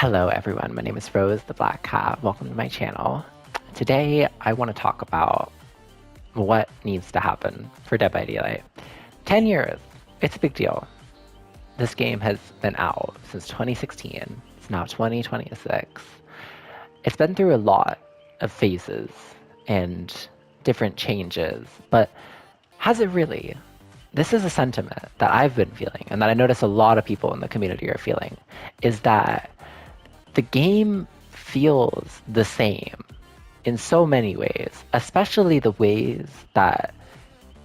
Hello everyone, my name is Rose the Black Cat. Welcome to my channel. Today I want to talk about what needs to happen for Dead by Daylight. 10 years, it's a big deal. This game has been out since 2016. It's now 2026. It's been through a lot of phases and different changes, but has it really? This is a sentiment that I've been feeling and that I notice a lot of people in the community are feeling, is that the game feels the same in so many ways, especially the ways that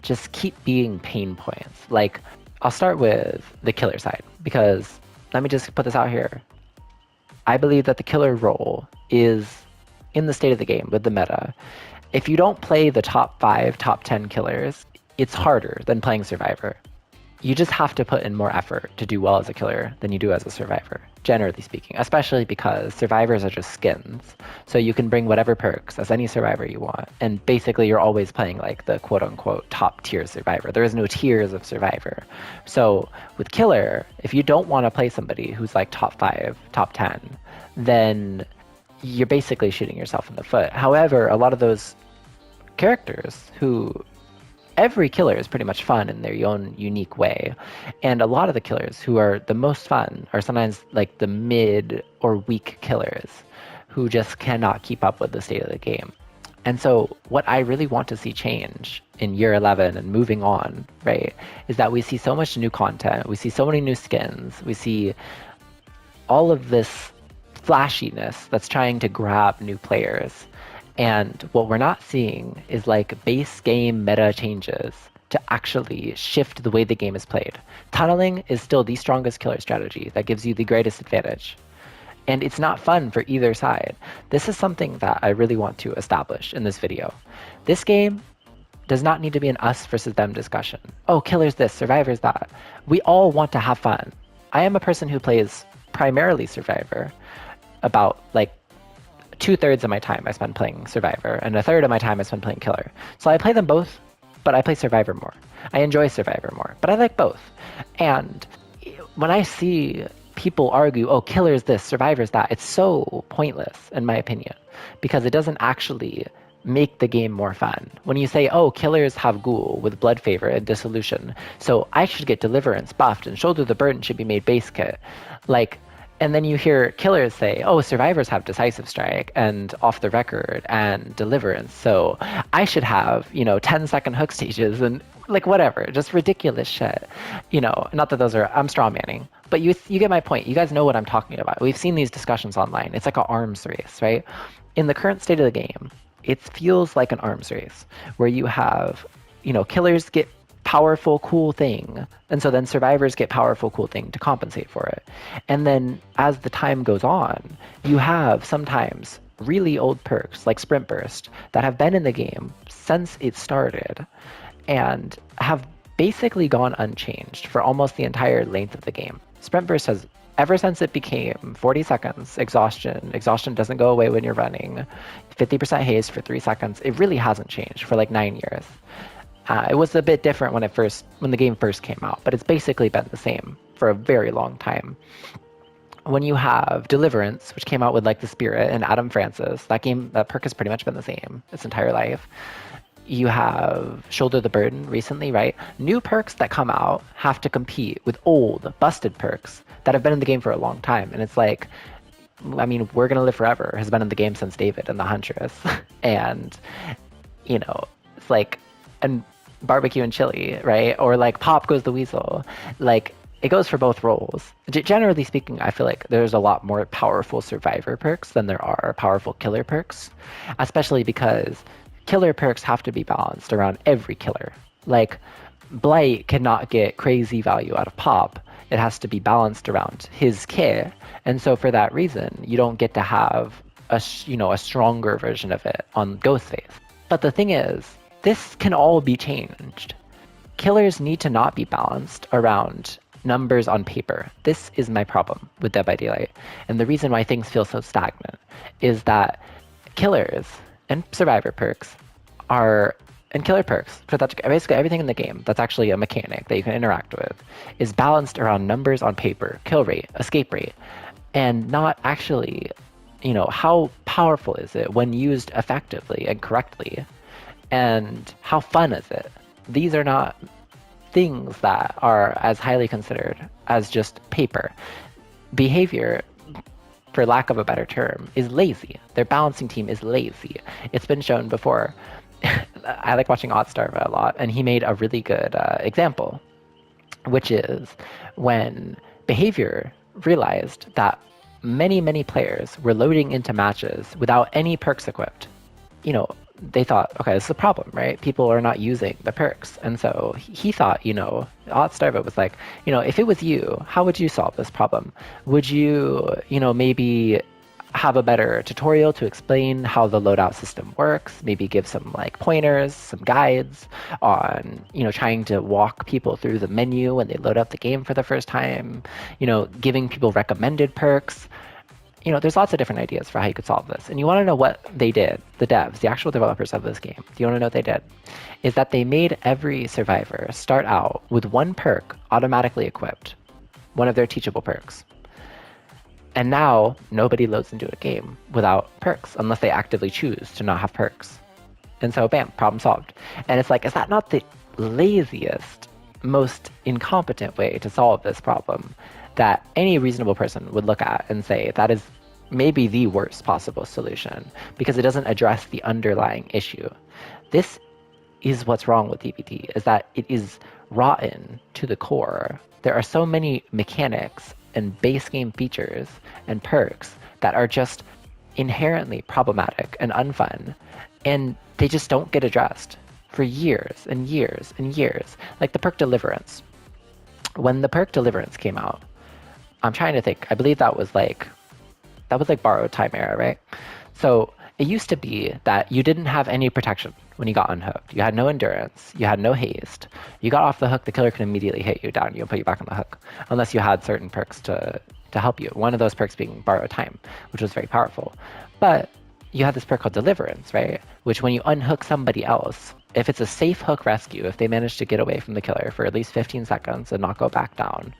just keep being pain points. Like, I'll start with the killer side, because let me just put this out here. I believe that the killer role is in the state of the game with the meta. If you don't play the top 5, top 10 killers, it's harder than playing Survivor. You just have to put in more effort to do well as a killer than you do as a survivor, generally speaking, especially because survivors are just skins. So you can bring whatever perks as any survivor you want. And basically you're always playing like the quote unquote top tier survivor. There is no tiers of survivor. So with killer, if you don't want to play somebody who's like top 5, top 10, then you're basically shooting yourself in the foot. However, a lot of those characters who every killer is pretty much fun in their own unique way. And a lot of the killers who are the most fun are sometimes like the mid or weak killers who just cannot keep up with the state of the game. And so what I really want to see change in year 11 and moving on, right, is that we see so much new content, we see so many new skins, we see all of this flashiness that's trying to grab new players. And what we're not seeing is like base game meta changes to actually shift the way the game is played. Tunneling is still the strongest killer strategy that gives you the greatest advantage. And it's not fun for either side. This is something that I really want to establish in this video. This game does not need to be an us versus them discussion. Oh, killer's this, survivor's that. We all want to have fun. I am a person who plays primarily Survivor. About like 2/3 of my time I spend playing Survivor, and 1/3 of my time I spend playing Killer. So I play them both, but I play Survivor more. I enjoy Survivor more, but I like both. And when I see people argue, oh, Killer's this, Survivor's that, it's so pointless, in my opinion, because it doesn't actually make the game more fun. When you say, oh, killers have Ghoul with Blood Favor and Dissolution, so I should get Deliverance buffed and Shoulder the Burden should be made base kit. Like, and then you hear killers say, oh, survivors have Decisive Strike and Off the Record and Deliverance, so I should have, 10-second hook stages and like whatever, just ridiculous shit. Not that those are, I'm straw manning, but you get my point. You guys know what I'm talking about. We've seen these discussions online. It's like an arms race, right? In the current state of the game, it feels like an arms race where you have, killers get powerful, cool thing. And so then survivors get powerful, cool thing to compensate for it. And then as the time goes on, you have sometimes really old perks like Sprint Burst that have been in the game since it started and have basically gone unchanged for almost the entire length of the game. Sprint Burst has, ever since it became 40 seconds, exhaustion doesn't go away when you're running, 50% haste for 3 seconds, it really hasn't changed for like 9 years. It was a bit different when the game first came out, but it's basically been the same for a very long time. When you have Deliverance, which came out with like the Spirit and Adam Francis, that perk has pretty much been the same its entire life. You have Shoulder the Burden recently, right? New perks that come out have to compete with old, busted perks that have been in the game for a long time. And it's like, I mean, We're Gonna Live Forever has been in the game since David and the Huntress. And, it's like, and barbecue and chili, right? Or like Pop Goes the Weasel. Like, it goes for both roles. Generally speaking, I feel like there's a lot more powerful survivor perks than there are powerful killer perks, especially because killer perks have to be balanced around every killer. Like, Blight cannot get crazy value out of Pop. It has to be balanced around his kit. And so for that reason, you don't get to have a stronger version of it on Ghostface. But the thing is, this can all be changed. Killers need to not be balanced around numbers on paper. This is my problem with Dead by Daylight. And the reason why things feel so stagnant is that killers and survivor perks and killer perks, for that, basically everything in the game that's actually a mechanic that you can interact with, is balanced around numbers on paper, kill rate, escape rate. and not actually, how powerful is it when used effectively and correctly, and how fun is it? These are not things that are as highly considered as just paper. Behavior, for lack of a better term, is lazy. Their balancing team is lazy. It's been shown before. I like watching Otzdarva a lot, and he made a really good example, which is when behavior realized that many, many players were loading into matches without any perks equipped. They thought, okay, this is a problem, right? People are not using the perks. And so he thought, Otzdarva was like, if it was you, how would you solve this problem? Would you, maybe have a better tutorial to explain how the loadout system works, maybe give some like pointers, some guides on, trying to walk people through the menu when they load up the game for the first time, giving people recommended perks. There's lots of different ideas for how you could solve this. And you want to know what they did, the devs, the actual developers of this game. Do you want to know what they did? Is that they made every survivor start out with one perk automatically equipped, one of their teachable perks. And now nobody loads into a game without perks unless they actively choose to not have perks. And so bam, problem solved. And it's like, is that not the laziest, most incompetent way to solve this problem that any reasonable person would look at and say that is maybe the worst possible solution because it doesn't address the underlying issue? This is what's wrong with DBD, is that it is rotten to the core. There are so many mechanics and base game features and perks that are just inherently problematic and unfun, and they just don't get addressed for years and years and years. Like the perk Deliverance. When the perk Deliverance came out, I'm trying to think, I believe that was like borrowed time era, right? So it used to be that you didn't have any protection when you got unhooked. You had no endurance, you had no haste. You got off the hook, the killer could immediately hit you down and put you back on the hook, unless you had certain perks to help you. One of those perks being borrowed time, which was very powerful. But you had this perk called Deliverance, right? Which when you unhook somebody else, if it's a safe hook rescue, if they manage to get away from the killer for at least 15 seconds and not go back down,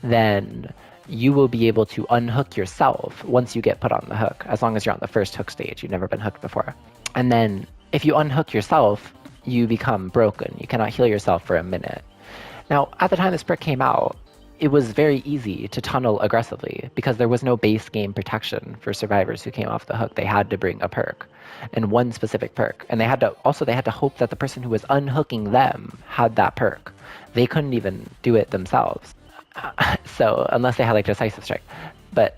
then you will be able to unhook yourself once you get put on the hook, as long as you're on the first hook stage. You've never been hooked before. And then if you unhook yourself, you become broken. You cannot heal yourself for a minute. Now, at the time this perk came out, it was very easy to tunnel aggressively because there was no base game protection for survivors who came off the hook. They had to bring a perk and one specific perk. And they had to hope that the person who was unhooking them had that perk. They couldn't even do it themselves. So unless they had like Decisive Strike. But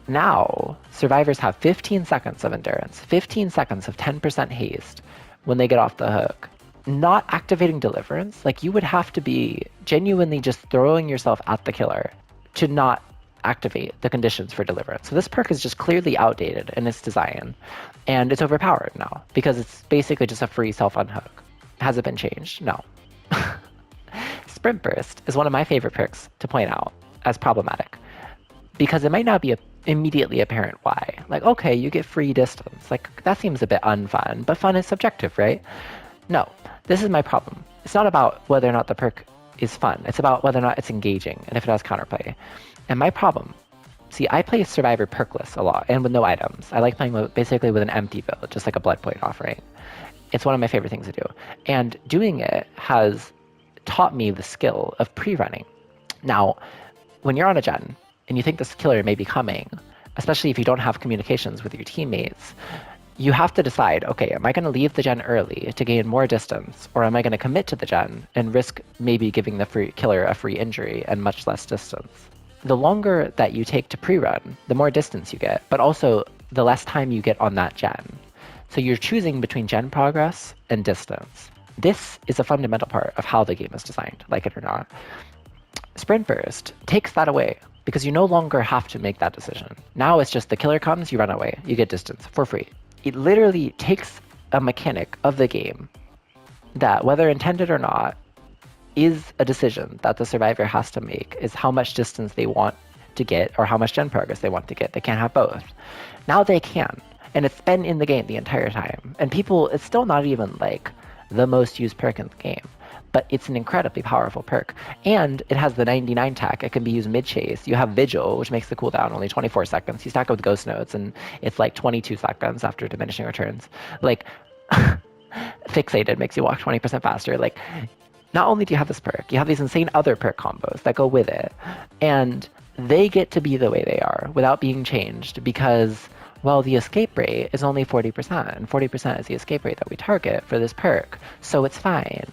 now survivors have 15 seconds of endurance, 15 seconds of 10% haste when they get off the hook. Not activating Deliverance, like you would have to be genuinely just throwing yourself at the killer to not activate the conditions for Deliverance. So this perk is just clearly outdated in its design, and it's overpowered now because it's basically just a free self-unhook. Has it been changed? No. Sprint Burst is one of my favorite perks to point out as problematic because it might not be immediately apparent why. Like, okay, you get free distance. Like, that seems a bit unfun, but fun is subjective, right? No, this is my problem. It's not about whether or not the perk is fun. It's about whether or not it's engaging and if it has counterplay. And my problem, see, I play Survivor perkless a lot and with no items. I like playing basically with an empty build, just like a blood point offering. It's one of my favorite things to do. And doing it has taught me the skill of pre-running. Now, when you're on a gen and you think this killer may be coming, especially if you don't have communications with your teammates, you have to decide, okay, am I going to leave the gen early to gain more distance, or am I going to commit to the gen and risk maybe giving the killer a free injury and much less distance? The longer that you take to pre-run, the more distance you get, but also the less time you get on that gen. So you're choosing between gen progress and distance. This is a fundamental part of how the game is designed, like it or not. Sprint Burst takes that away because you no longer have to make that decision. Now it's just the killer comes, you run away, you get distance for free. It literally takes a mechanic of the game that, whether intended or not, is a decision that the survivor has to make, is how much distance they want to get or how much gen progress they want to get. They can't have both. Now they can, and it's been in the game the entire time. And people, it's still not even like the most used perk in the game, but it's an incredibly powerful perk. And it has the 99 tack. It can be used mid-chase. You have Vigil, which makes the cooldown only 24 seconds. You stack it with Ghost Notes, and it's like 22 seconds after diminishing returns. Like, Fixated makes you walk 20% faster. Like, not only do you have this perk, you have these insane other perk combos that go with it. And they get to be the way they are without being changed because, well, the escape rate is only 40%, and 40% is the escape rate that we target for this perk, so it's fine.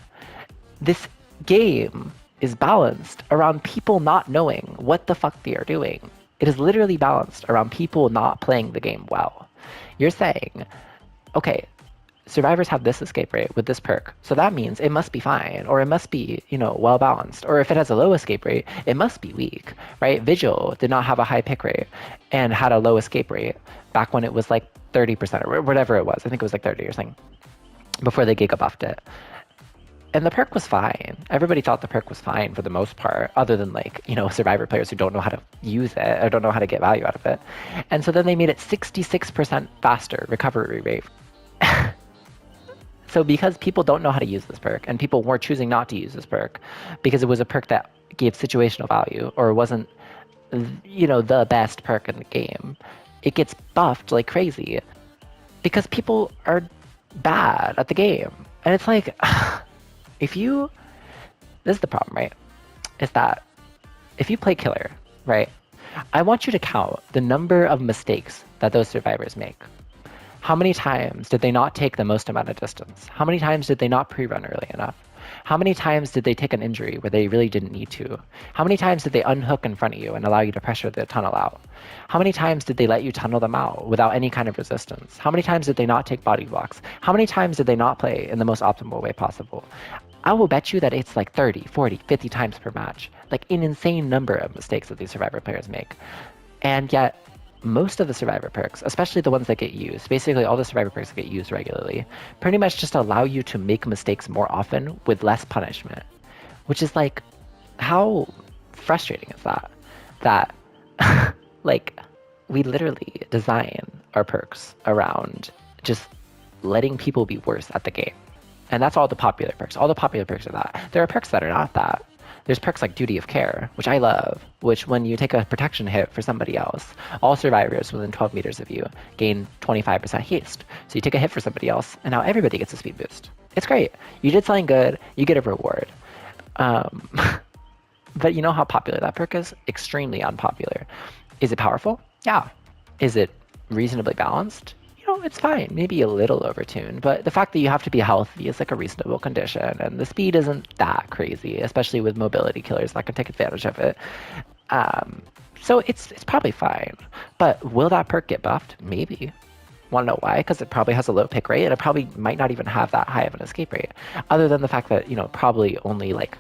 This game is balanced around people not knowing what the fuck they are doing. It is literally balanced around people not playing the game well. You're saying, okay, survivors have this escape rate with this perk, so that means it must be fine, or it must be, well balanced. Or if it has a low escape rate, it must be weak, right? Vigil did not have a high pick rate and had a low escape rate back when it was like 30% or whatever it was. I think it was like 30 or something before they giga buffed it. And the perk was fine. Everybody thought the perk was fine for the most part, other than like, survivor players who don't know how to use it or don't know how to get value out of it. And so then they made it 66% faster recovery rate. So because people don't know how to use this perk, and people were choosing not to use this perk because it was a perk that gave situational value or wasn't, the best perk in the game, it gets buffed like crazy because people are bad at the game. And it's like, this is the problem, right? Is that if you play killer, right, I want you to count the number of mistakes that those survivors make. How many times did they not take the most amount of distance? How many times did they not pre-run early enough? How many times did they take an injury where they really didn't need to? How many times did they unhook in front of you and allow you to pressure the tunnel out? How many times did they let you tunnel them out without any kind of resistance? How many times did they not take body blocks? How many times did they not play in the most optimal way possible? I will bet you that it's like 30, 40, 50 times per match. Like an insane number of mistakes that these survivor players make. And yet, most of the survivor perks, especially the ones that get used, basically all the survivor perks that get used regularly, pretty much just allow you to make mistakes more often with less punishment. Which is like, how frustrating is that? That, like, we literally design our perks around just letting people be worse at the game. And that's all the popular perks. All the popular perks are that. There are perks that are not that. There's perks like Duty of Care, which I love, which when you take a protection hit for somebody else, all survivors within 12 meters of you gain 25% haste. So you take a hit for somebody else, and now everybody gets a speed boost. It's great. You did something good, you get a reward. But you know how popular that perk is? Extremely unpopular. Is it powerful? Yeah. Is it reasonably balanced? It's fine, maybe a little overtuned, but the fact that you have to be healthy is like a reasonable condition, and the speed isn't that crazy, especially with mobility killers that can take advantage of it. So it's probably fine, but will that perk get buffed? Maybe. Want to know why? Because it probably has a low pick rate, and it probably might not even have that high of an escape rate, other than the fact that, probably only like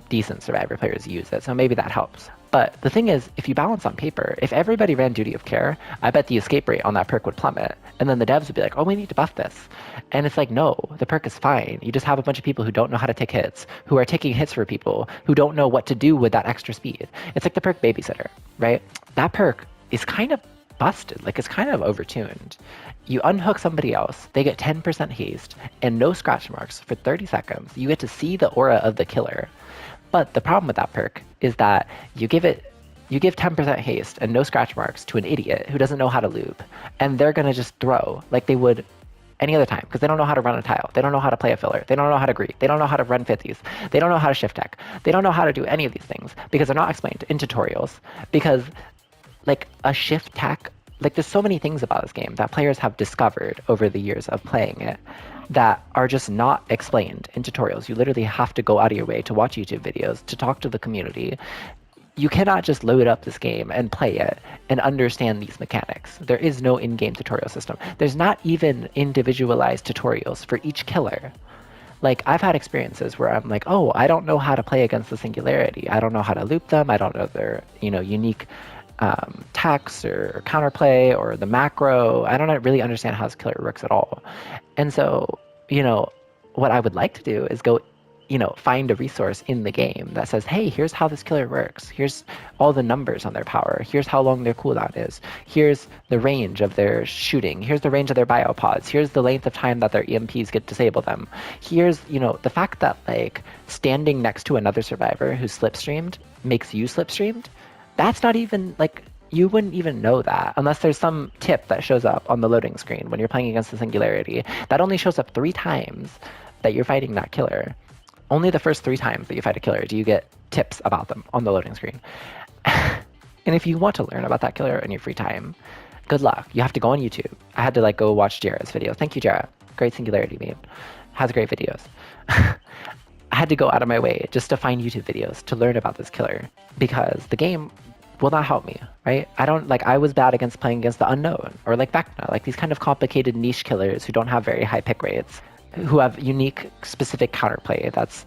decent survivor players use it, so maybe that helps. But the thing is, if you balance on paper, if everybody ran Duty of Care, I bet the escape rate on that perk would plummet. And then the devs would be like, oh, we need to buff this. And it's like, no, the perk is fine. You just have a bunch of people who don't know how to take hits, who are taking hits for people, who don't know what to do with that extra speed. It's like the perk Babysitter, right? That perk is kind of busted, like it's kind of overtuned. You unhook somebody else, they get 10% haste and no scratch marks for 30 seconds. You get to see the aura of the killer. But the problem with that perk is that you give 10% haste and no scratch marks to an idiot who doesn't know how to loop, and they're gonna just throw like they would any other time because they don't know how to run a tile, they don't know how to play a filler, they don't know how to greet, they don't know how to run 50s, they don't know how to shift tech, they don't know how to do any of these things because they're not explained in tutorials. Because like a shift tech, like there's so many things about this game that players have discovered over the years of playing it that are just not explained in tutorials. You literally have to go out of your way to watch YouTube videos, to talk to the community. You cannot just load up this game and play it and understand these mechanics. There is no in-game tutorial system. There's not even individualized tutorials for each killer. Like, I've had experiences where I'm like, oh, I don't know how to play against the Singularity. I don't know how to loop them. I don't know their, unique text or counterplay or the macro. I don't really understand how this killer works at all. And so, what I would like to do is go find a resource in the game that says, hey, here's how this killer works. Here's all the numbers on their power. Here's how long their cooldown is. Here's the range of their shooting. Here's the range of their biopods. Here's the length of time that their EMPs get disable them. Here's, the fact that like standing next to another survivor who's slipstreamed makes you slipstreamed. That's not even like, you wouldn't even know that unless there's some tip that shows up on the loading screen when you're playing against the Singularity. That only shows up 3 times that you're fighting that killer. Only the first 3 times that you fight a killer do you get tips about them on the loading screen. And if you want to learn about that killer in your free time, good luck. You have to go on YouTube. I had to like go watch Jera's video. Thank you, Jera. Great Singularity meme. Has great videos. I had to go out of my way just to find YouTube videos to learn about this killer because the game will not help me, right? I was bad against playing against the unknown or like Vecna, like these kind of complicated niche killers who don't have very high pick rates, who have unique specific counterplay that's,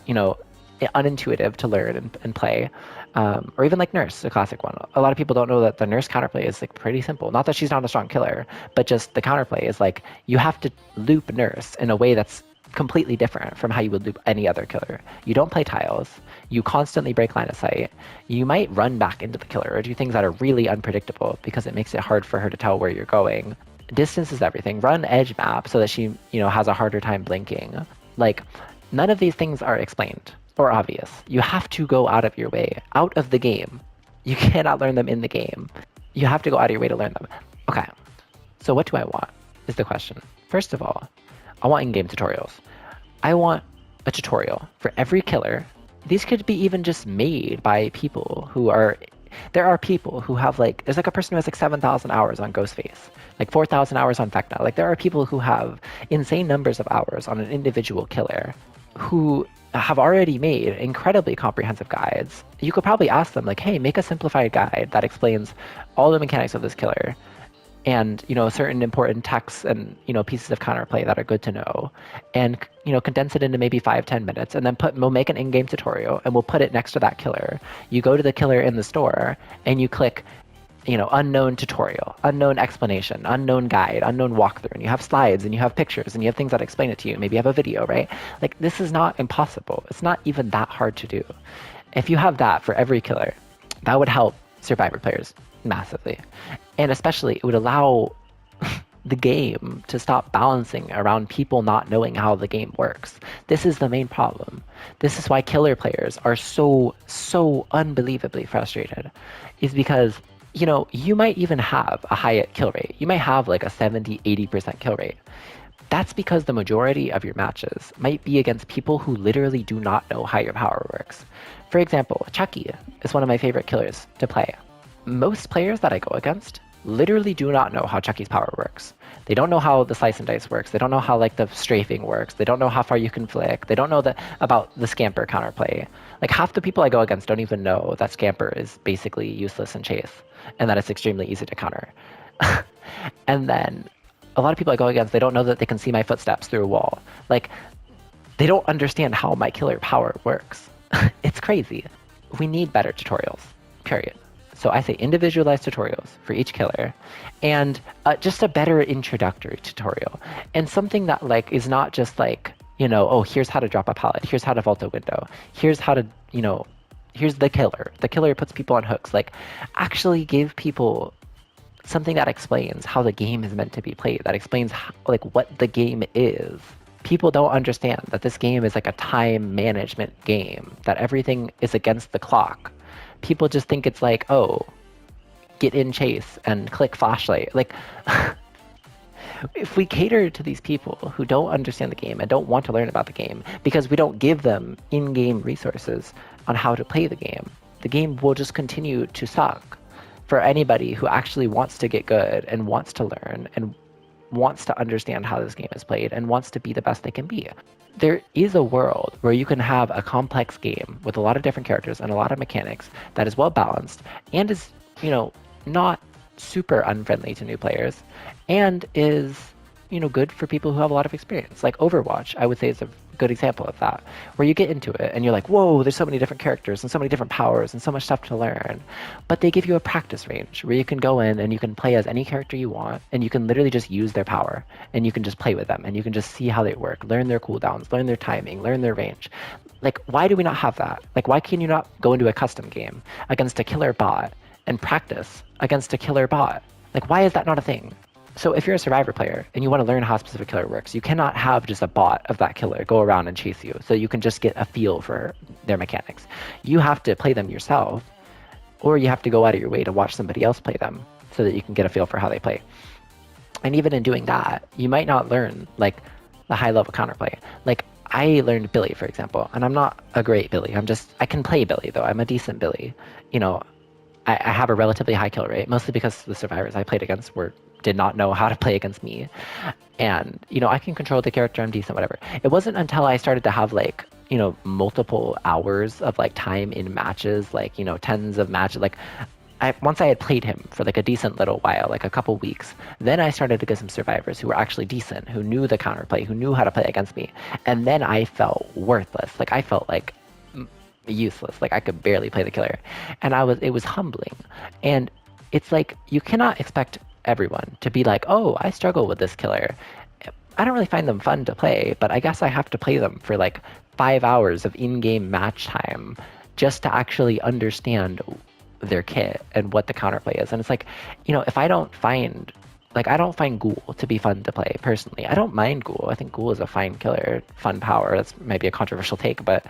unintuitive to learn and play. Or even like Nurse, a classic one. A lot of people don't know that the Nurse counterplay is like pretty simple. Not that she's not a strong killer, but just the counterplay is like you have to loop Nurse in a way that's completely different from how you would loop any other killer. You don't play tiles. You constantly break line of sight. You might run back into the killer or do things that are really unpredictable because it makes it hard for her to tell where you're going. Distance is everything. Run edge map so that she, has a harder time blinking. Like, none of these things are explained or obvious. You have to go out of your way, out of the game. You cannot learn them in the game. You have to go out of your way to learn them. Okay, so what do I want is the question. First of all, I want in-game tutorials. I want a tutorial for every killer. These could be even just made by people who are... There are people who have there's like a person who has like 7,000 hours on Ghostface, like 4,000 hours on Vecna. Like there are people who have insane numbers of hours on an individual killer who have already made incredibly comprehensive guides. You could probably ask them like, hey, make a simplified guide that explains all the mechanics of this killer and, certain important texts and, pieces of counterplay that are good to know and, condense it into maybe 5-10 minutes and then we'll make an in-game tutorial and we'll put it next to that killer. You go to the killer in the store and you click, unknown tutorial, unknown explanation, unknown guide, unknown walkthrough, and you have slides and you have pictures and you have things that explain it to you. Maybe you have a video, right? Like this is not impossible. It's not even that hard to do. If you have that for every killer, that would help Survivor players massively. And especially it would allow the game to stop balancing around people not knowing how the game works. This is the main problem. This is why killer players are so unbelievably frustrated, is because, you might even have a high kill rate. You might have like a 70-80% kill rate. That's because the majority of your matches might be against people who literally do not know how your power works. For example, Chucky is one of my favorite killers to play. Most players that I go against literally do not know how Chucky's power works. They don't know how the slice and dice works. They don't know how the strafing works. They don't know how far you can flick. They don't know about the scamper counterplay. Like half the people I go against don't even know that scamper is basically useless in chase and that it's extremely easy to counter. And then a lot of people I go against, they don't know that they can see my footsteps through a wall. Like they don't understand how my killer power works. It's crazy. We need better tutorials, period. So I say individualized tutorials for each killer and just a better introductory tutorial and something that is not just oh, here's how to drop a pallet. Here's how to vault a window. Here's how to, here's the killer. The killer puts people on hooks. Actually give people something that explains how the game is meant to be played, that explains what the game is. People don't understand that this game is like a time management game, that everything is against the clock. People just think it's oh, get in chase and click flashlight. If we cater to these people who don't understand the game and don't want to learn about the game because we don't give them in-game resources on how to play the game will just continue to suck for anybody who actually wants to get good and wants to learn and wants to understand how this game is played and wants to be the best they can be. There is a world where you can have a complex game with a lot of different characters and a lot of mechanics that is well balanced and is, not super unfriendly to new players and is, good for people who have a lot of experience. Like Overwatch, I would say is a good example of that, where you get into it and you're like, whoa, there's so many different characters and so many different powers and so much stuff to learn. But they give you a practice range where you can go in and you can play as any character you want and you can literally just use their power and you can just play with them and you can just see how they work, learn their cooldowns, learn their timing, learn their range. Like, why do we not have that? Like, why can you not go into a custom game against a killer bot and practice against a killer bot? Like, why is that not a thing? So if you're a Survivor player and you want to learn how a specific killer works, you cannot have just a bot of that killer go around and chase you so you can just get a feel for their mechanics. You have to play them yourself, or you have to go out of your way to watch somebody else play them so that you can get a feel for how they play. And even in doing that, you might not learn like the high level counterplay. Like I learned Billy, for example, and I'm not a great Billy. I can play Billy though. I'm a decent Billy. You know, I have a relatively high kill rate, mostly because the survivors I played against did not know how to play against me. And, you know, I can control the character, I'm decent, whatever. It wasn't until I started to have like, you know, multiple hours of like time in matches, like, you know, tens of matches, like once I had played him for like a decent little while, like a couple weeks, then I started to get some survivors who were actually decent, who knew the counterplay, who knew how to play against me. And then I felt worthless. Like I felt like useless. Like I could barely play the killer. And it was humbling. And it's like, you cannot expect everyone to be like, oh, I struggle with this killer. I don't really find them fun to play, but I guess I have to play them for like 5 hours of in-game match time just to actually understand their kit and what the counterplay is. And it's like, you know, if I don't find Ghoul to be fun to play personally. I don't mind Ghoul. I think Ghoul is a fine killer, fun power. That's maybe a controversial take, but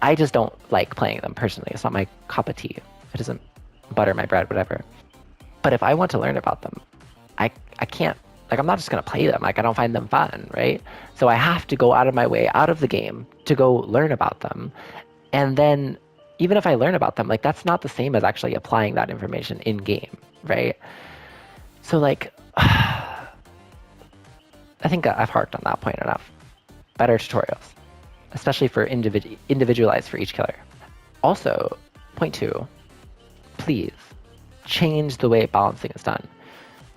I just don't like playing them personally. It's not my cup of tea. It doesn't butter my bread, whatever. But if I want to learn about them, I can't, like, I'm not just going to play them. Like, I don't find them fun, right? So I have to go out of my way, out of the game, to go learn about them. And then, even if I learn about them, like, that's not the same as actually applying that information in-game, right? So, like, I think I've harped on that point enough. Better tutorials, especially for individualized for each killer. Also, point 2, please change the way balancing is done.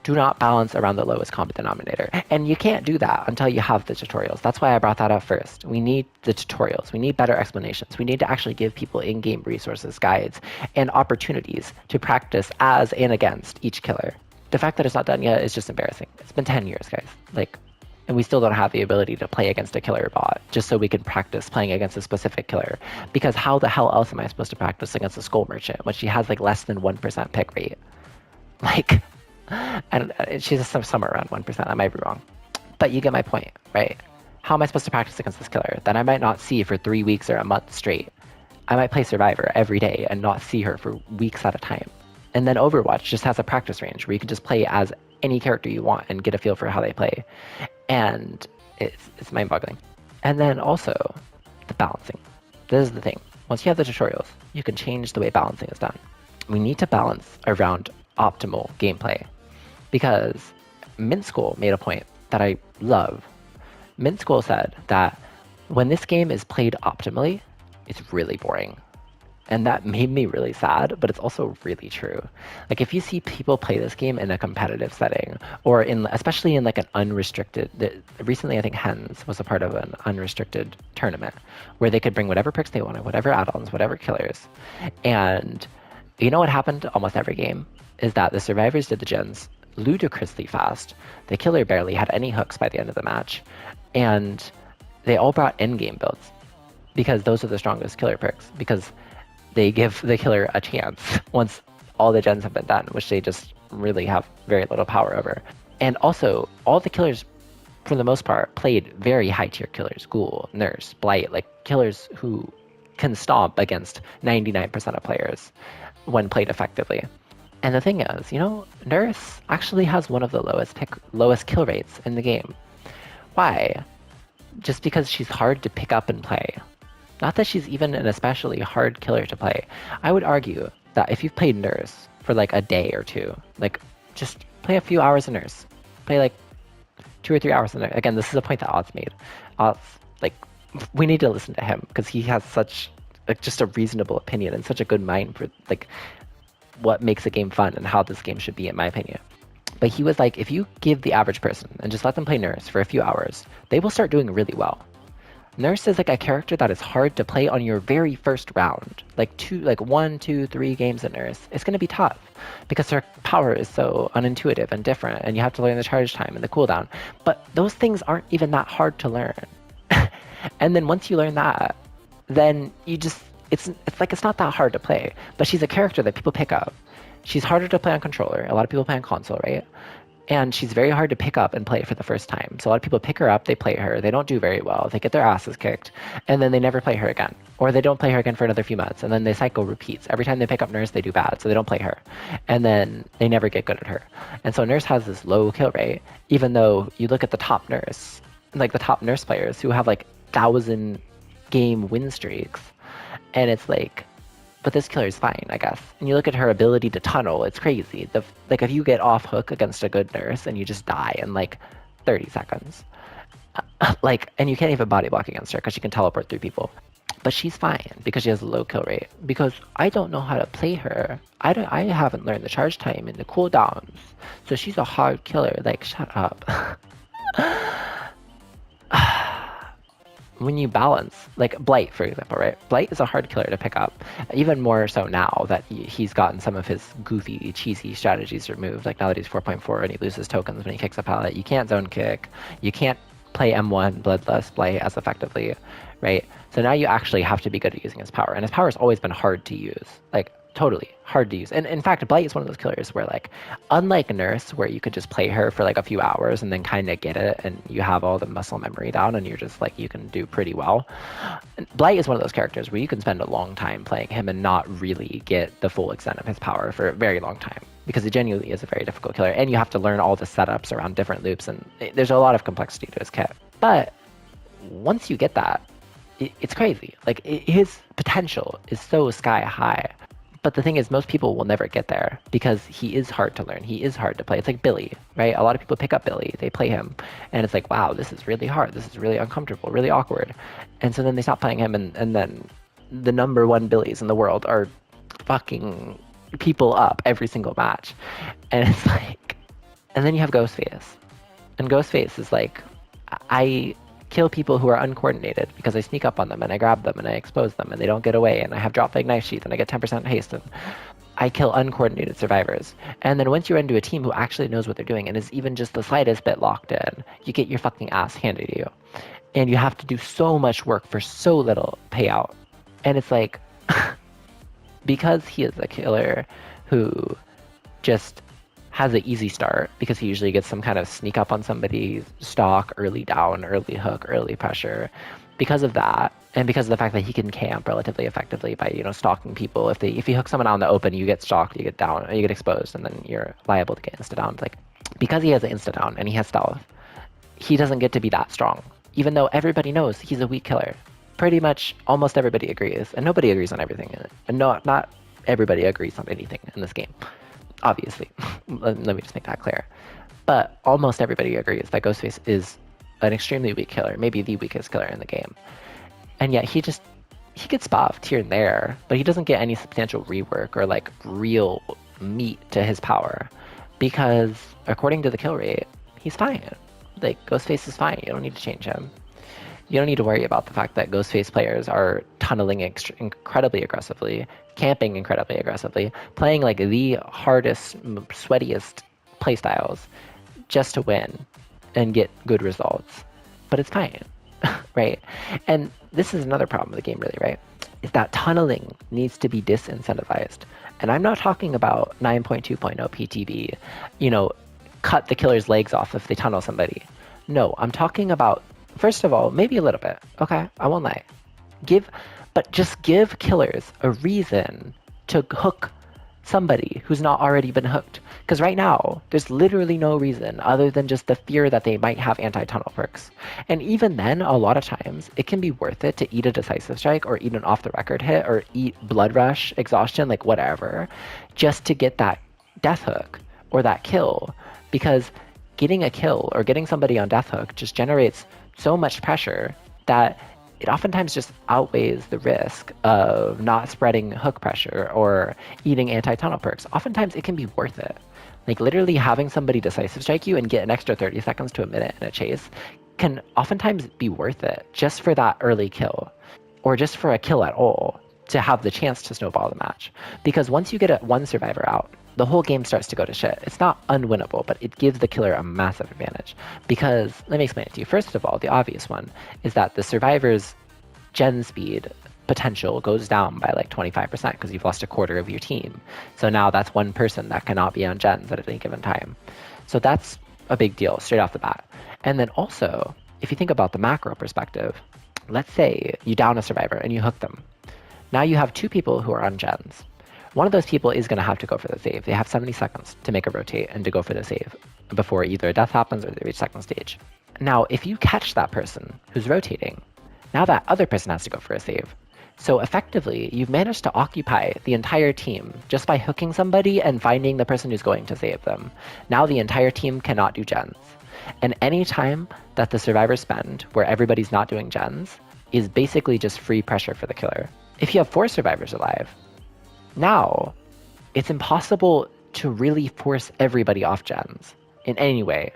Do not balance around the lowest common denominator. And you can't do that until you have the tutorials. That's why I brought that up first. We need the tutorials. We need better explanations. We need to actually give people in-game resources, guides, and opportunities to practice as and against each killer. The fact that it's not done yet is just embarrassing. It's been 10 years, guys. Like, and we still don't have the ability to play against a killer bot just so we can practice playing against a specific killer. Because how the hell else am I supposed to practice against a Skull Merchant when she has like less than 1% pick rate? Like, and she's somewhere around 1%. I might be wrong. But you get my point, right? How am I supposed to practice against this killer that I might not see for 3 weeks or a month straight? I might play Survivor every day and not see her for weeks at a time. And then Overwatch just has a practice range where you can just play as any character you want and get a feel for how they play. And it's mind-boggling. And then also, the balancing. This is the thing. Once you have the tutorials, you can change the way balancing is done. We need to balance around optimal gameplay. Because Mint School made a point that I love. Mint School said that when this game is played optimally, it's really boring. And that made me really sad, but it's also really true. Like if you see people play this game in a competitive setting, or especially in like an unrestricted, recently I think Hens was a part of an unrestricted tournament where they could bring whatever perks they wanted, whatever add-ons, whatever killers. And you know what happened to almost every game? Is that the survivors did the gens ludicrously fast. The killer barely had any hooks by the end of the match. And they all brought endgame builds because those are the strongest killer perks. Because they give the killer a chance once all the gens have been done, which they just really have very little power over. And also, all the killers, for the most part, played very high-tier killers. Ghoul, Nurse, Blight, like killers who can stomp against 99% of players when played effectively. And the thing is, you know, Nurse actually has one of the lowest kill rates in the game. Why? Just because she's hard to pick up and play. Not that she's even an especially hard killer to play. I would argue that if you've played Nurse for like a day or two, like just play a few hours of Nurse. Play like 2 or 3 hours of Nurse. Again, this is a point that Oz made. Oz, like, we need to listen to him because he has such like just a reasonable opinion and such a good mind for like what makes a game fun and how this game should be, in my opinion. But he was like, if you give the average person and just let them play Nurse for a few hours, they will start doing really well. Nurse is like a character that is hard to play on your very first round. Like 1, 2, 3 games of Nurse. It's going to be tough because her power is so unintuitive and different, and you have to learn the charge time and the cooldown. But those things aren't even that hard to learn. And then once you learn that, then it's like it's not that hard to play. But she's a character that people pick up. She's harder to play on controller. A lot of people play on console, right? And she's very hard to pick up and play for the first time. So a lot of people pick her up, they play her, they don't do very well, they get their asses kicked, and then they never play her again. Or they don't play her again for another few months, and then the cycle repeats. Every time they pick up Nurse, they do bad, so they don't play her. And then they never get good at her. And so Nurse has this low kill rate, even though you look at the top Nurse, like the top Nurse players who have like 1,000 game win streaks, and it's like, but this killer is fine, I guess. And you look at her ability to tunnel, it's crazy. Like if you get off hook against a good Nurse and you just die in like 30 seconds, like, and you can't even body block against her because she can teleport through people. But she's fine because she has a low kill rate. Because I don't know how to play her. I haven't learned the charge time and the cooldowns. So she's a hard killer. Like, shut up. When you balance, like Blight, for example, right? Blight is a hard killer to pick up, even more so now that he's gotten some of his goofy, cheesy strategies removed. Like now that he's 4.4 and he loses tokens when he kicks a pallet, you can't zone kick, you can't play M1 Bloodlust Blight as effectively, right? So now you actually have to be good at using his power, and his power has always been hard to use, like totally hard to use. And in fact, Blight is one of those killers where, like, unlike Nurse, where you could just play her for like a few hours and then kind of get it, and you have all the muscle memory down, and you're just like, you can do pretty well. Blight is one of those characters where you can spend a long time playing him and not really get the full extent of his power for a very long time, because it genuinely is a very difficult killer, and you have to learn all the setups around different loops, and there's a lot of complexity to his kit. But once you get that, it's crazy. Like, his potential is so sky high. But the thing is, most people will never get there because he is hard to learn. He is hard to play. It's like Billy, right? A lot of people pick up Billy, they play him, and it's like, wow, this is really hard. This is really uncomfortable, really awkward. And so then they stop playing him, and then the number one Billies in the world are fucking people up every single match. And it's like, and then you have Ghostface. And Ghostface is like, I kill people who are uncoordinated because I sneak up on them and I grab them and I expose them and they don't get away, and I have drop fake knife sheath and I get 10% haste, and I kill uncoordinated survivors. And then once you're into a team who actually knows what they're doing and is even just the slightest bit locked in, you get your fucking ass handed to you. And you have to do so much work for so little payout. And it's like, because he is a killer who just has an easy start, because he usually gets some kind of sneak up on somebody, stalk, early down, early hook, early pressure. Because of that, and because of the fact that he can camp relatively effectively by, stalking people. If you hook someone out in the open, you get stalked, you get down, you get exposed, and then you're liable to get insta-downed. Like, because he has an insta-down and he has stealth, he doesn't get to be that strong, even though everybody knows he's a weak killer. Pretty much almost everybody agrees, and nobody agrees on everything in it. And no, not everybody agrees on anything in this game, obviously. Let me just make that clear. But almost everybody agrees that Ghostface is an extremely weak killer, maybe the weakest killer in the game. And yet he gets buffed here and there, but he doesn't get any substantial rework or like real meat to his power, because according to the kill rate, he's fine. Like, Ghostface is fine. You don't need to change him. You don't need to worry about the fact that Ghostface players are tunneling incredibly aggressively, camping incredibly aggressively, playing like the hardest, sweatiest playstyles just to win and get good results. But it's fine, right? And this is another problem with the game, really, right? Is that tunneling needs to be disincentivized. And I'm not talking about 9.2.0 PTB, cut the killer's legs off if they tunnel somebody. No, I'm talking about, first of all, maybe a little bit. Okay, I won't lie. But just give killers a reason to hook somebody who's not already been hooked. Because right now, there's literally no reason other than just the fear that they might have anti-tunnel perks. And even then, a lot of times, it can be worth it to eat a decisive strike or eat an off-the-record hit or eat blood rush, exhaustion, like whatever, just to get that death hook or that kill. Because getting a kill or getting somebody on death hook just generates so much pressure that it oftentimes just outweighs the risk of not spreading hook pressure or eating anti-tunnel perks. Oftentimes it can be worth it. Like, literally having somebody decisive strike you and get an extra 30 seconds to a minute in a chase can oftentimes be worth it just for that early kill, or just for a kill at all, to have the chance to snowball the match. Because once you get one survivor out, the whole game starts to go to shit. It's not unwinnable, but it gives the killer a massive advantage. Because, let me explain it to you. First of all, the obvious one is that the survivor's gen speed potential goes down by like 25% because you've lost a quarter of your team. So now that's one person that cannot be on gens at any given time. So that's a big deal straight off the bat. And then also, if you think about the macro perspective, let's say you down a survivor and you hook them. Now you have two people who are on gens. One of those people is going to have to go for the save. They have 70 seconds to make a rotate and to go for the save before either a death happens or they reach second stage. Now, if you catch that person who's rotating, now that other person has to go for a save. So effectively, you've managed to occupy the entire team just by hooking somebody and finding the person who's going to save them. Now the entire team cannot do gens. And any time that the survivors spend where everybody's not doing gens is basically just free pressure for the killer. If you have 4 survivors alive, now it's impossible to really force everybody off gens in any way,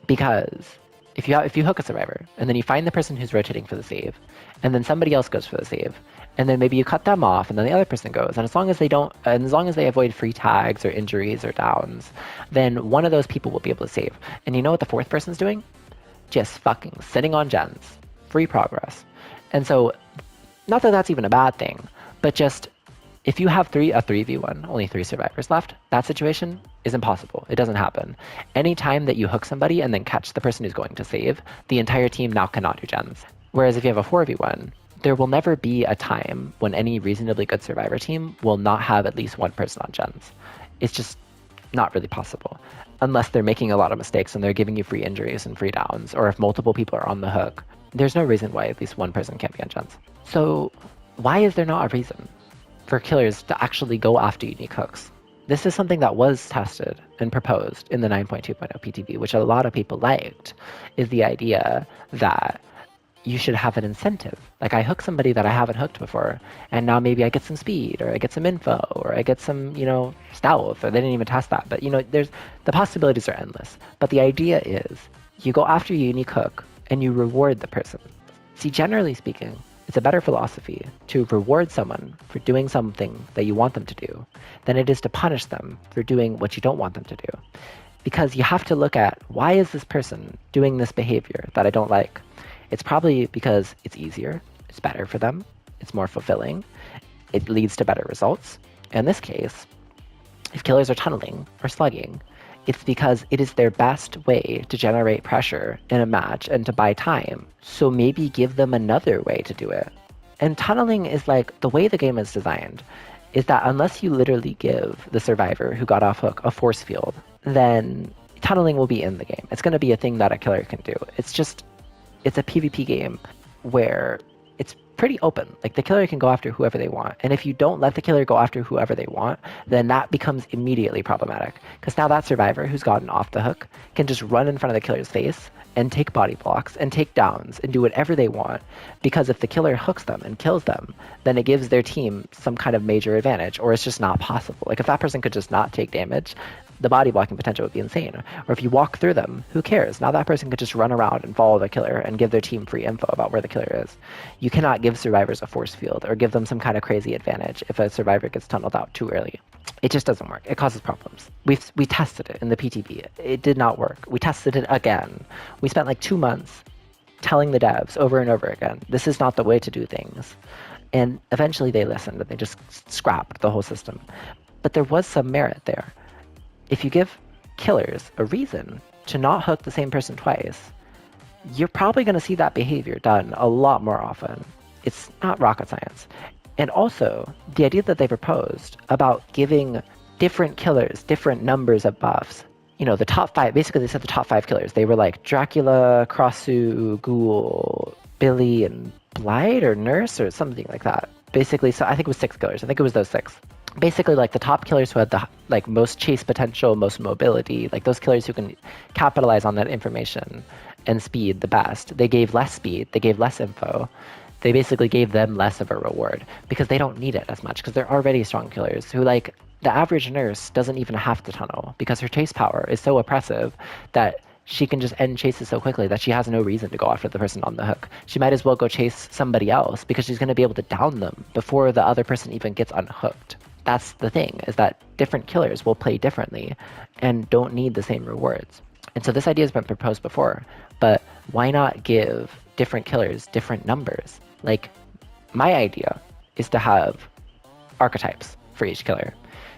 because if you hook a survivor and then you find the person who's rotating for the save, and then somebody else goes for the save, and then maybe you cut them off and then the other person goes, and as long as they avoid free tags or injuries or downs, then one of those people will be able to save. And you know what the 4th person's doing? Just fucking sitting on gens. Free progress. And so, not that that's even a bad thing, but just if you have a 3v1, only 3 survivors left, that situation is impossible. It doesn't happen. Anytime that you hook somebody and then catch the person who's going to save, the entire team now cannot do gens. Whereas if you have a 4v1, there will never be a time when any reasonably good survivor team will not have at least one person on gens. It's just not really possible. Unless they're making a lot of mistakes and they're giving you free injuries and free downs, or if multiple people are on the hook, there's no reason why at least one person can't be on gens. So why is there not a reason for killers to actually go after unique hooks? This is something that was tested and proposed in the 9.2.0 PTB, which a lot of people liked, is the idea that you should have an incentive. Like, I hook somebody that I haven't hooked before, and now maybe I get some speed, or I get some info, or I get some, stealth, or they didn't even test that. But, the possibilities are endless. But the idea is you go after a unique hook and you reward the person. See, generally speaking, it's a better philosophy to reward someone for doing something that you want them to do than it is to punish them for doing what you don't want them to do. Because you have to look at, why is this person doing this behavior that I don't like? It's probably because it's easier, it's better for them, it's more fulfilling, it leads to better results. In this case, if killers are tunneling or slugging, it's because it is their best way to generate pressure in a match and to buy time. So maybe give them another way to do it. And tunneling is like, the way the game is designed is that unless you literally give the survivor who got off hook a force field, then tunneling will be in the game. It's going to be a thing that a killer can do. It's a PvP game where it's pretty open. Like, the killer can go after whoever they want. And if you don't let the killer go after whoever they want, then that becomes immediately problematic. Because now that survivor who's gotten off the hook can just run in front of the killer's face and take body blocks and take downs and do whatever they want. Because if the killer hooks them and kills them, then it gives their team some kind of major advantage, or it's just not possible. Like, if that person could just not take damage, the body blocking potential would be insane. Or if you walk through them, who cares? Now that person could just run around and follow the killer and give their team free info about where the killer is. You cannot give survivors a force field or give them some kind of crazy advantage if a survivor gets tunneled out too early. It just doesn't work. It causes problems. We tested it in the PTB. It did not work. We tested it again. We spent like 2 months telling the devs over and over again, this is not the way to do things. And eventually they listened and they just scrapped the whole system. But there was some merit there. If you give killers a reason to not hook the same person twice, you're probably going to see that behavior done a lot more often. It's not rocket science. And also, the idea that they proposed about giving different killers different numbers of buffs. The top 5, basically they said the top 5 killers. They were like Dracula, Crossu, Ghoul, Billy, and Blight, or Nurse, or something like that. Basically, so I think it was 6 killers. I think it was those 6. Basically, like, the top killers who had the most chase potential, most mobility, like those killers who can capitalize on that information and speed the best. They gave less speed, they gave less info. They basically gave them less of a reward because they don't need it as much, because they're already strong killers who, like, the average nurse doesn't even have to tunnel because her chase power is so oppressive that she can just end chases so quickly that she has no reason to go after the person on the hook. She might as well go chase somebody else because she's going to be able to down them before the other person even gets unhooked. That's the thing, is that different killers will play differently and don't need the same rewards. And so this idea has been proposed before, but why not give different killers different numbers? Like, My idea is to have archetypes for each killer.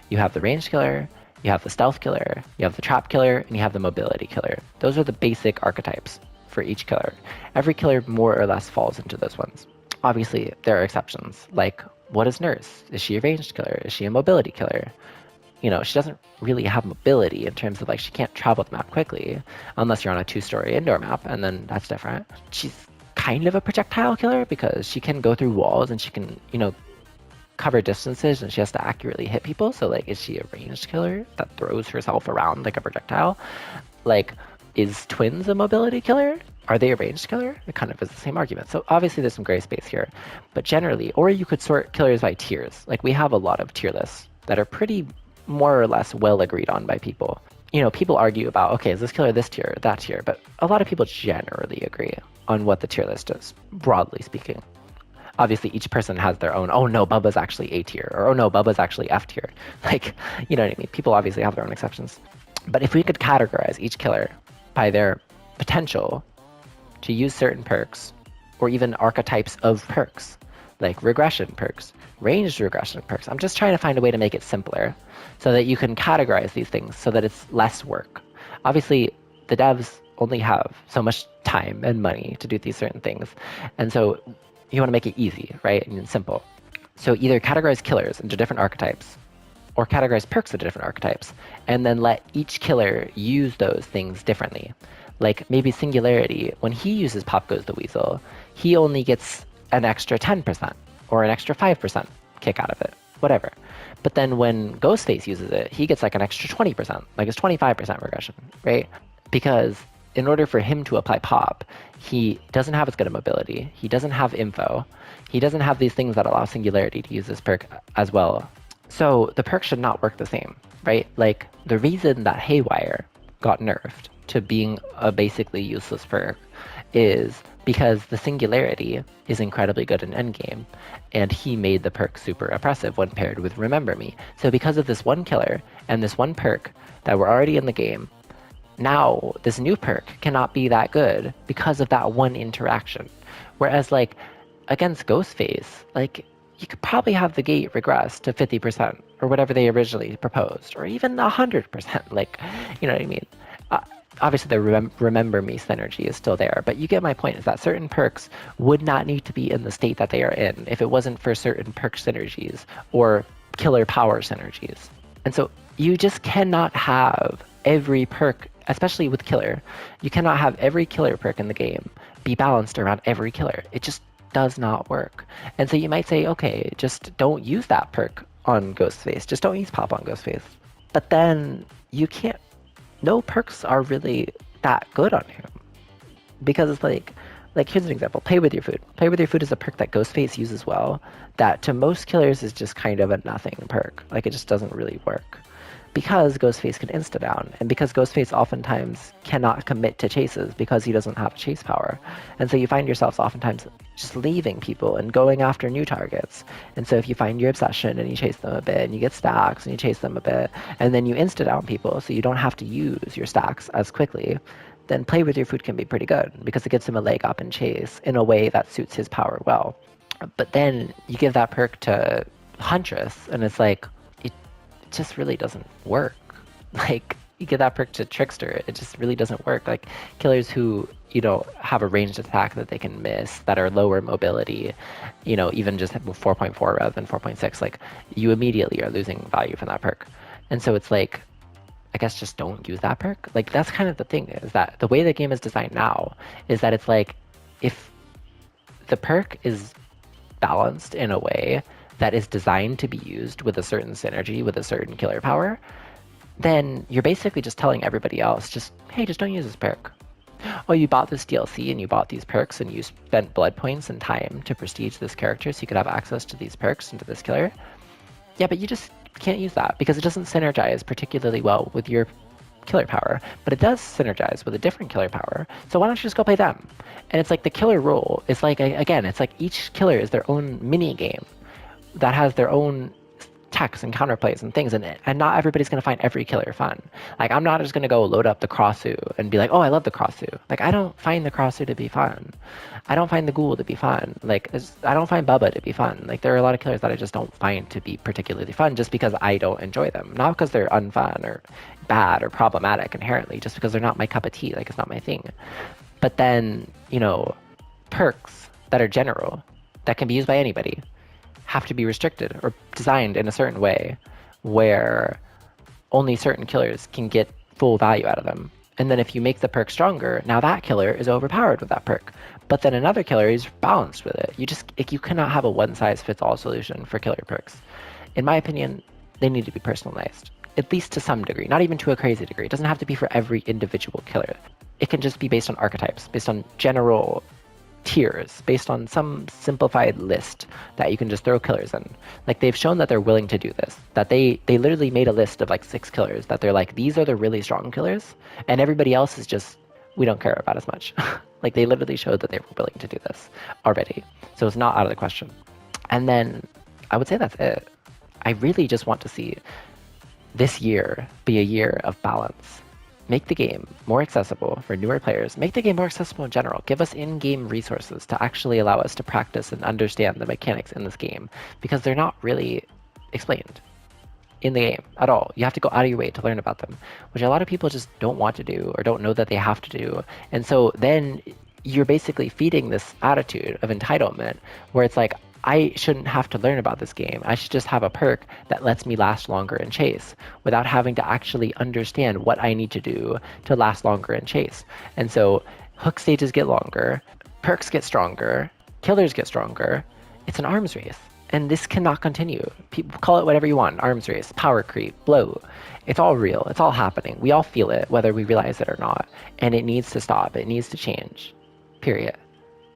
You have the ranged killer, you have the stealth killer, you have the trap killer, and you have the mobility killer. Those are the basic archetypes for each killer. Every killer more or less falls into those ones. Obviously, there are exceptions, like what is Nurse? Is she a ranged killer? Is she a mobility killer? You know, she doesn't really have mobility in terms of like she can't travel the map quickly unless you're on a 2-story indoor map, and then that's different. She's kind of a projectile killer because she can go through walls and she can, cover distances and she has to accurately hit people. So like, is she a ranged killer that throws herself around like a projectile? Like, is Twins a mobility killer? Are they a ranged killer? It kind of is the same argument. So obviously there's some gray space here, but generally, or you could sort killers by tiers. Like we have a lot of tier lists that are pretty more or less well agreed on by people. People argue about, okay, is this killer this tier, that tier, but a lot of people generally agree on what the tier list is, broadly speaking. Obviously, each person has their own, oh no, Bubba's actually A tier, or oh no, Bubba's actually F tier. Like, you know what I mean? People obviously have their own exceptions. But if we could categorize each killer by their potential to use certain perks, or even archetypes of perks, like regression perks, ranged regression perks. I'm just trying to find a way to make it simpler so that you can categorize these things so that it's less work. Obviously, the devs only have so much time and money to do these certain things. And so you want to make it easy, right? And simple. So either categorize killers into different archetypes or categorize perks into different archetypes, and then let each killer use those things differently. Like maybe Singularity, when he uses Pop Goes the Weasel, he only gets an extra 10% or an extra 5% kick out of it, whatever. But then when Ghostface uses it, he gets like an extra 20%, like it's 25% regression, right? Because in order for him to apply Pop, he doesn't have as good a mobility, he doesn't have info, he doesn't have these things that allow Singularity to use this perk as well. So the perk should not work the same, right? Like the reason that Haywire got nerfed to being a basically useless perk is because the Singularity is incredibly good in endgame, and he made the perk super oppressive when paired with Remember Me. So because of this one killer and this one perk that were already in the game, now this new perk cannot be that good because of that one interaction. Whereas like against Ghostface, like you could probably have the gate regress to 50% or whatever they originally proposed, or even 100%. Like, you know what I mean? Obviously, the Remember Me synergy is still there, but you get my point, is that certain perks would not need to be in the state that they are in if it wasn't for certain perk synergies or killer power synergies. And so you just cannot have every perk, especially with killer, you cannot have every killer perk in the game be balanced around every killer. It just does not work. And so you might say, okay, just don't use that perk on Ghostface. Just don't use Pop on Ghostface. But then you can't, no perks are really that good on him. Because it's like here's an example, Play With Your Food. Play With Your Food is a perk that Ghostface uses well, that to most killers is just kind of a nothing perk. Like it just doesn't really work. Because Ghostface can insta-down, and because Ghostface oftentimes cannot commit to chases because he doesn't have chase power. And so you find yourselves oftentimes just leaving people and going after new targets. And so if you find your obsession and you chase them a bit, and you get stacks and you chase them a bit, and then you insta-down people so you don't have to use your stacks as quickly, then Play With Your Food can be pretty good because it gives him a leg up in chase in a way that suits his power well. But then you give that perk to Huntress, and it's like, it just really doesn't work. Like, you give that perk to Trickster, it just really doesn't work. Like, killers who, have a ranged attack that they can miss, that are lower mobility, even just 4.4 rather than 4.6, like, you immediately are losing value from that perk. And so it's like, I guess just don't use that perk. Like, that's kind of the thing, is that the way the game is designed now is that it's like, if the perk is balanced in a way that is designed to be used with a certain synergy, with a certain killer power, then you're basically just telling everybody else, hey, just don't use this perk. Oh, you bought this DLC and you bought these perks and you spent blood points and time to prestige this character so you could have access to these perks and to this killer. Yeah, but you just can't use that because it doesn't synergize particularly well with your killer power, but it does synergize with a different killer power. So why don't you just go play them? And it's like the killer role is like, again, it's like each killer is their own mini game that has their own attacks and counterplays and things, and not everybody's going to find every killer fun. Like, I'm not just going to go load up the Crossu and be like, oh, I love the Crossu. Like, I don't find the Crossu to be fun. I don't find the Ghoul to be fun. Like, I don't find Bubba to be fun. Like, there are a lot of killers that I just don't find to be particularly fun just because I don't enjoy them. Not because they're unfun or bad or problematic inherently, just because they're not my cup of tea. Like, it's not my thing. But then, perks that are general, that can be used by anybody, have to be restricted or designed in a certain way where only certain killers can get full value out of them. And then if you make the perk stronger, now that killer is overpowered with that perk. But then another killer is balanced with it. You cannot have a one-size-fits-all solution for killer perks. In my opinion, they need to be personalized, at least to some degree, not even to a crazy degree. It doesn't have to be for every individual killer. It can just be based on archetypes, based on general tiers, based on some simplified list that you can just throw killers in. Like, they've shown that they're willing to do this, that they literally made a list of like 6 killers that they're like, these are the really strong killers, and everybody else is just, we don't care about as much. Like, they literally showed that they were willing to do this already. So it's not out of the question. And then I would say that's it. I really just want to see this year be a year of balance. Make the game more accessible for newer players. Make the game more accessible in general. Give us in-game resources to actually allow us to practice and understand the mechanics in this game, because they're not really explained in the game at all. You have to go out of your way to learn about them, which a lot of people just don't want to do or don't know that they have to do. And so then you're basically feeding this attitude of entitlement where it's like, I shouldn't have to learn about this game. I should just have a perk that lets me last longer in chase without having to actually understand what I need to do to last longer in chase. And so hook stages get longer, perks get stronger, killers get stronger. It's an arms race. And this cannot continue. People call it whatever you want, arms race, power creep, bloat. It's all real. It's all happening. We all feel it, whether we realize it or not. And it needs to stop. It needs to change. Period.